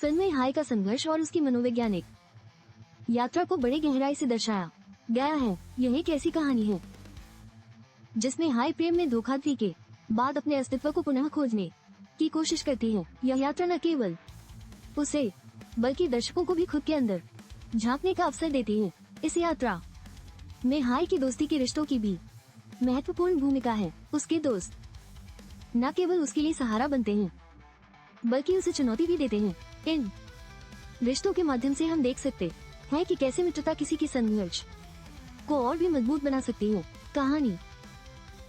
Film में हाय का संघर्ष और उसकी मनोवैज्ञानिक यात्रा को बड़े गहराई से दर्शाया गया है। यह एक ऐसी कहानी है जिसमें हाय प्रेम में धोखाधड़ी के बाद अपने अस्तित्व को पुनः खोजने की कोशिश करती है। यह यात्रा न केवल उसे बल्कि दर्शकों को भी खुद के अंदर झांकने का अवसर देती है। इस यात्रा में हाय की दोस्ती के रिश्तों की भी महत्वपूर्ण भूमिका है। उसके दोस्त न केवल उसके लिए सहारा बनते हैं बल्कि उसे चुनौती भी देते हैं। इन रिश्तों के माध्यम से हम देख सकते हैं कि कैसे मित्रता किसी की संघर्ष को और भी मजबूत बना सकती है। कहानी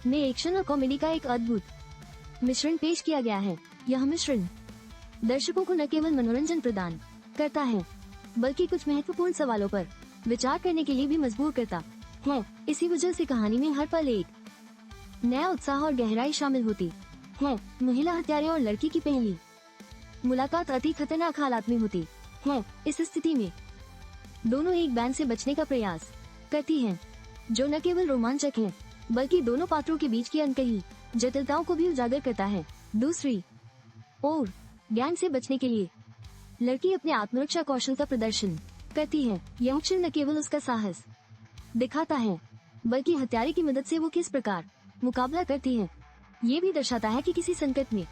में एक्शन और कॉमेडी का एक अद्भुत मिश्रण पेश किया गया है। यह मिश्रण दर्शकों को न केवल मनोरंजन प्रदान करता है बल्कि कुछ महत्वपूर्ण सवालों पर विचार करने के लिए भी मजबूर करता है। इसी वजह से कहानी में हर पल एक नया उत्साह और गहराई शामिल होती है। महिला हत्यारे और लड़की की पहली मुलाकात अति खतरनाक हालात में होती है। इस स्थिति में दोनों एक बैंड से बचने का प्रयास करती हैं, जो न केवल रोमांचक है बल्कि दोनों पात्रों के बीच की अनकही जटिलताओं को भी उजागर करता है। दूसरी ओर गैंग से बचने के लिए लड़की अपने आत्मरक्षा कौशल का प्रदर्शन करती है। यह क्षण न केवल उसका साहस दिखाता है बल्कि हत्यारे की मदद से वो किस प्रकार मुकाबला करती है ये भी दर्शाता है कि किसी संकट में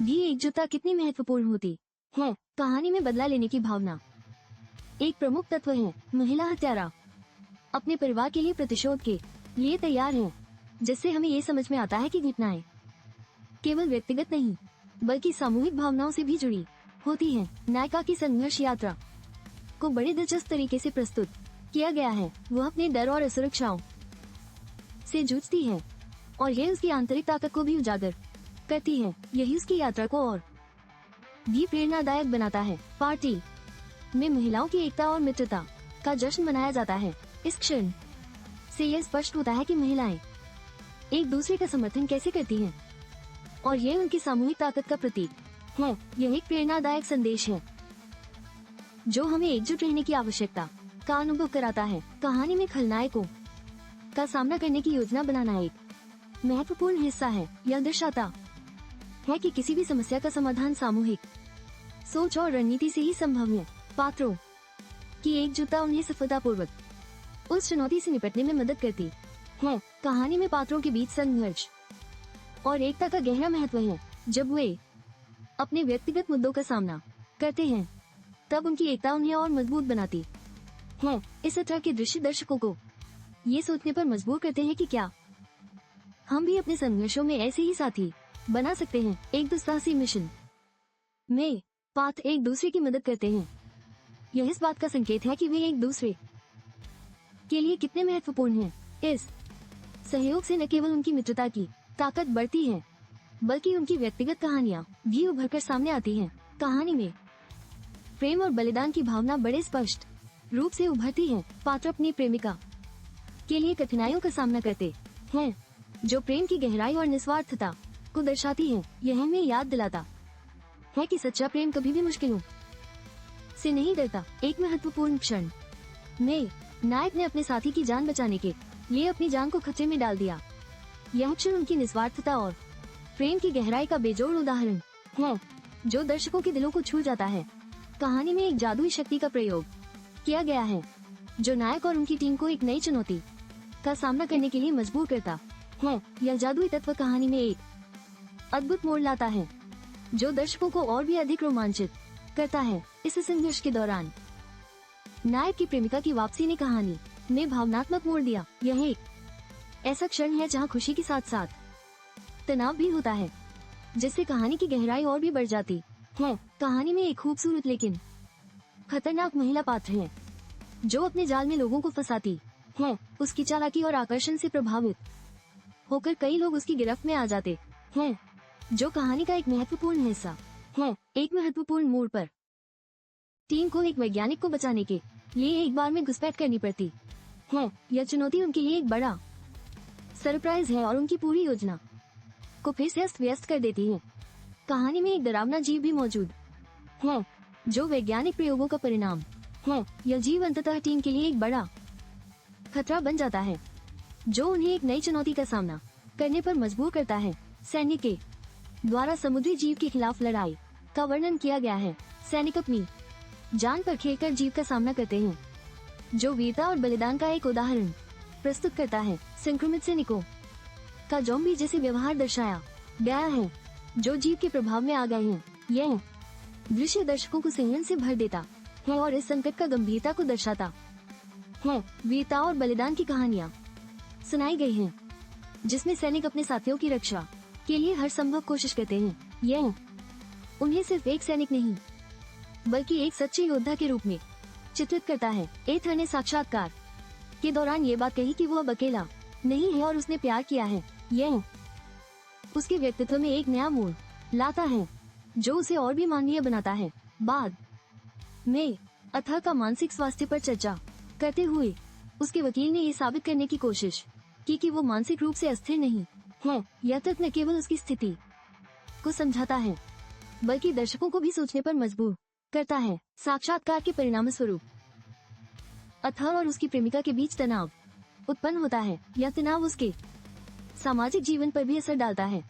भी एकजुटता कितनी महत्वपूर्ण होती है। कहानी में बदला लेने की भावना एक प्रमुख तत्व है। महिला हत्यारा अपने परिवार के लिए प्रतिशोध के लिए तैयार है, जिससे हमें ये समझ में आता है कि घटनाएं केवल व्यक्तिगत नहीं बल्कि सामूहिक भावनाओं से भी जुड़ी होती हैं। नायिका की संघर्ष यात्रा को बड़े दिलचस्प तरीके से प्रस्तुत किया गया है। वह अपने डर और असुरक्षाओं से जूझती है और यह उसकी आंतरिक ताकत को भी उजागर करती है। यही उसकी यात्रा को और भी प्रेरणादायक बनाता है। पार्टी में महिलाओं की एकता और मित्रता का जश्न मनाया जाता है। इस क्षण से यह स्पष्ट होता है कि महिलाएं एक दूसरे का समर्थन कैसे करती हैं और यह उनकी सामूहिक ताकत का प्रतीक है। यह एक प्रेरणादायक संदेश है जो हमें एकजुट रहने की आवश्यकता का अनुभव कराता है। कहानी में खलनायकों का सामना करने की योजना बनाना एक महत्वपूर्ण हिस्सा है। यह दर्शाता है कि किसी भी समस्या का समाधान सामूहिक सोच और रणनीति से ही संभव है। पात्रों की एकजुटता उन्हें सफलतापूर्वक उस चुनौती से निपटने में मदद करती है। कहानी में पात्रों के बीच संघर्ष और एकता का गहरा महत्व है। जब वे अपने व्यक्तिगत मुद्दों का सामना करते हैं तब उनकी एकता उन्हें और मजबूत बनाती है। इस तरह के दृश्य दर्शकों को ये सोचने पर मजबूर करते हैं कि क्या हम भी अपने संघर्षों में ऐसे ही साथी बना सकते हैं। एक दुस्साहसी मिशन में पात्र एक दूसरे की मदद करते हैं। यह इस बात का संकेत है कि वे एक दूसरे के लिए कितने महत्वपूर्ण हैं। इस सहयोग से न केवल उनकी मित्रता की ताकत बढ़ती है बल्कि उनकी व्यक्तिगत कहानियां भी उभरकर सामने आती हैं। कहानी में प्रेम और बलिदान की भावना बड़े स्पष्ट रूप से उभरती है। पात्र अपनी प्रेमिका के लिए कठिनाइयों का सामना करते हैं, जो प्रेम की गहराई और निस्वार्थता को दर्शाती है। यह हमें याद दिलाता है कि सच्चा प्रेम कभी भी मुश्किलों से नहीं डरता। एक महत्वपूर्ण क्षण में नायक ने अपने साथी की जान बचाने के लिए अपनी जान को खतरे में डाल दिया। यह क्षण उनकी निस्वार्थता और प्रेम की गहराई का बेजोड़ उदाहरण है, जो दर्शकों के दिलों को छू जाता है। कहानी में एक जादुई शक्ति का प्रयोग किया गया है, जो नायक और उनकी टीम को एक नई चुनौती का सामना करने के लिए मजबूर करता है। यह जादुई तत्व कहानी में एक अद्भुत मोड़ लाता है, जो दर्शकों को और भी अधिक रोमांचित करता है। इस संघर्ष के दौरान नायक की प्रेमिका की वापसी ने कहानी में भावनात्मक मोड़ दिया। यह एक ऐसा क्षण है जहां खुशी के साथ साथ तनाव भी होता है, जिससे कहानी की गहराई और भी बढ़ जाती है। कहानी में एक खूबसूरत लेकिन खतरनाक महिला पात्र है, जो अपने जाल में लोगों को फंसाती है। उसकी चालाकी और आकर्षण से प्रभावित होकर कई लोग उसकी गिरफ्त में आ जाते हैं, जो कहानी का एक महत्वपूर्ण हिस्सा है। एक महत्वपूर्ण मोड़ पर टीम को एक वैज्ञानिक को बचाने के लिए एक बार में घुसपैठ करनी पड़ती है। यह चुनौती उनके लिए एक बड़ा सरप्राइज है और उनकी पूरी योजना को फिर से अस्त व्यस्त कर देती है। कहानी में एक डरावना जीव भी मौजूद है, जो वैज्ञानिक प्रयोगों का परिणाम है। यह जीव अंततः टीम के लिए एक बड़ा खतरा बन जाता है, जो उन्हें एक नई चुनौती का सामना करने पर मजबूर करता है। सैन्य के द्वारा समुद्री जीव के खिलाफ लड़ाई का वर्णन किया गया है, सैनिक अपनी जान पर खेलकर जीव का सामना करते हैं, जो वीरता और बलिदान का एक उदाहरण प्रस्तुत करता है। संक्रमित सैनिकों का ज़ॉम्बी जैसे व्यवहार दर्शाया गया है, जो जीव के प्रभाव में आ गए हैं। यह दृश्य दर्शकों को संयम से भर देता है और इस संकट का गंभीरता को दर्शाता है। वीरता और बलिदान की कहानियाँ सुनाई गई हैं, जिसमें सैनिक अपने साथियों की रक्षा के लिए हर संभव कोशिश करते हैं। यह उन्हें सिर्फ एक सैनिक नहीं, बल्कि एक सच्चे योद्धा के रूप में चित्रित करता है। एथर ने साक्षात्कार के दौरान ये बात कही कि वो अब अकेला नहीं है और उसने प्यार किया है। यह उसके व्यक्तित्व में एक नया मोड़ लाता है, जो उसे और भी मानवीय बनाता है। बाद में अथर का मानसिक स्वास्थ्य पर चर्चा करते हुए उसके वकील ने ये साबित करने की कोशिश की कि वो मानसिक रूप से अस्थिर नहीं है। यह तथ्य न केवल उसकी स्थिति को समझाता है, बल्कि दर्शकों को भी सोचने पर मजबूर करता है। साक्षात्कार के परिणाम स्वरूप अथर और उसकी प्रेमिका के बीच तनाव उत्पन्न होता है। यह तनाव उसके सामाजिक जीवन पर भी असर डालता है,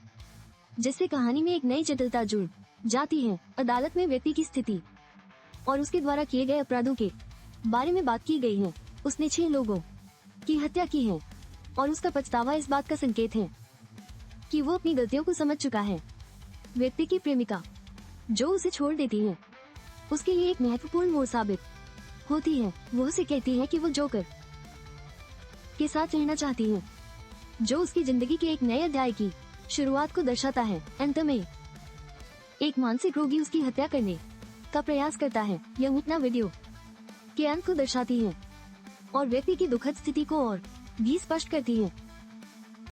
जिससे कहानी में एक नई जटिलता जुड़ जाती है। अदालत में व्यक्ति की स्थिति और उसके द्वारा किए गए अपराधों के बारे में बात की गई है। उसने 6 लोगों की हत्या की है और उसका पछतावा इस बात का संकेत है कि वो अपनी गलतियों को समझ चुका है। व्यक्ति की प्रेमिका जो उसे छोड़ देती है, उसके लिए एक महत्वपूर्ण मोड़ साबित होती है। वो उसे कहती है कि वो जोकर के साथ रहना चाहती है, जो उसकी जिंदगी के एक नए अध्याय की शुरुआत को दर्शाता है। अंत में एक मानसिक रोगी उसकी हत्या करने का प्रयास करता है। यह घटना वीडियो के अंत को दर्शाती है और व्यक्ति की दुखद स्थिति को और भी स्पष्ट करती है।